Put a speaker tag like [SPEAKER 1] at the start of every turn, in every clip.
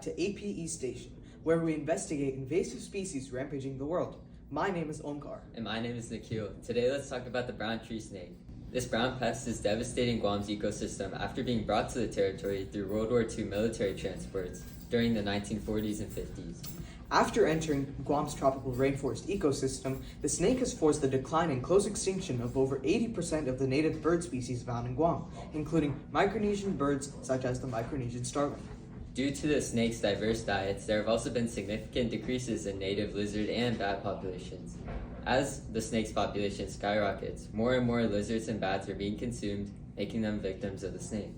[SPEAKER 1] to APES Station, where we investigate invasive species rampaging the world. My name is Omkar.
[SPEAKER 2] And my name is Nikhil. Today let's talk about the brown tree snake. This brown pest is devastating Guam's ecosystem after being brought to the territory through World War II military transports during the 1940s and 50s.
[SPEAKER 1] After entering Guam's tropical rainforest ecosystem, the snake has forced the decline and close extinction of over 80% of the native bird species found in Guam, including Micronesian birds such as the Micronesian starling.
[SPEAKER 2] Due to the snake's diverse diets, there have also been significant decreases in native lizard and bat populations. As the snake's population skyrockets, more and more lizards and bats are being consumed, making them victims of the snake.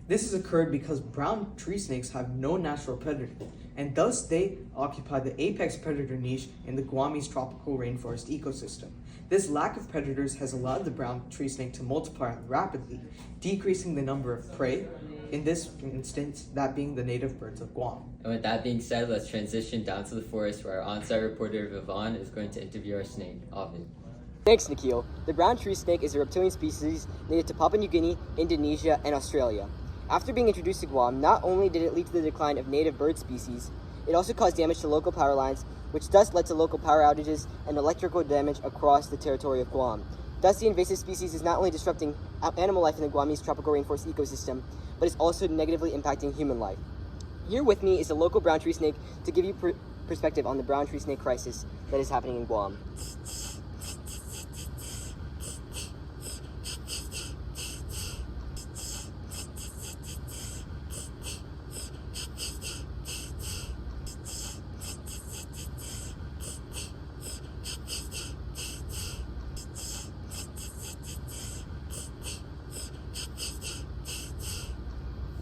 [SPEAKER 1] This has occurred because brown tree snakes have no natural predator, and thus they occupy the apex predator niche in the Guamese tropical rainforest ecosystem. This lack of predators has allowed the brown tree snake to multiply rapidly, decreasing the number of prey, in this instance, that being the native birds of Guam.
[SPEAKER 2] And with that being said, let's transition down to the forest where our on-site reporter Vivon is going to interview our snake, Ovid.
[SPEAKER 3] Thanks, Nikhil. The brown tree snake is a reptilian species native to Papua New Guinea, Indonesia, and Australia. After being introduced to Guam, not only did it lead to the decline of native bird species, it also caused damage to local power lines, which thus led to local power outages and electrical damage across the territory of Guam. Thus, the invasive species is not only disrupting animal life in the Guamese tropical rainforest ecosystem, but is also negatively impacting human life. Here with me is a local brown tree snake to give you perspective on the brown tree snake crisis that is happening in Guam.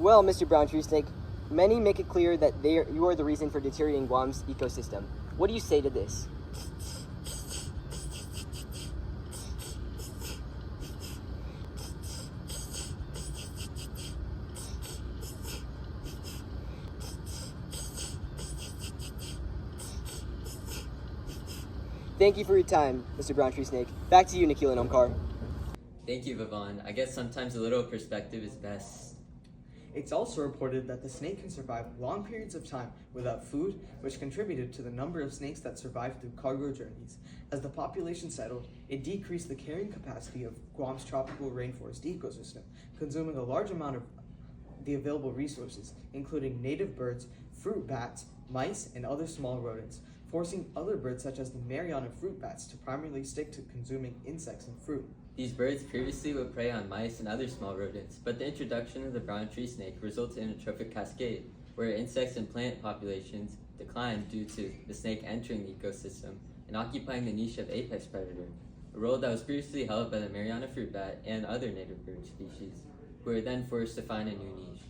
[SPEAKER 3] Well, Mr. Brown Tree Snake, many make it clear that you are the reason for deteriorating Guam's ecosystem. What do you say to this? Thank you for your time, Mr. Brown Tree Snake. Back to you, Nikhil and Omkar.
[SPEAKER 2] Thank you, Vivon. I guess sometimes a little perspective is best.
[SPEAKER 1] It's also reported that the snake can survive long periods of time without food, which contributed to the number of snakes that survived through cargo journeys. As the population settled, it decreased the carrying capacity of Guam's tropical rainforest ecosystem, consuming a large amount of the available resources, including native birds, fruit bats, mice, and other small rodents, forcing other birds such as the Mariana fruit bats to primarily stick to consuming insects and fruit.
[SPEAKER 2] These birds previously would prey on mice and other small rodents, but the introduction of the brown tree snake resulted in a trophic cascade, where insects and plant populations declined due to the snake entering the ecosystem and occupying the niche of apex predator, a role that was previously held by the Mariana fruit bat and other native bird species, who were then forced to find a new niche.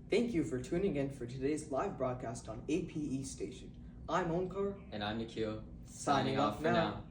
[SPEAKER 1] Thank you for tuning in for today's live broadcast on APE Station. I'm Omkar.
[SPEAKER 2] And I'm Nikhil,
[SPEAKER 1] Signing off for now.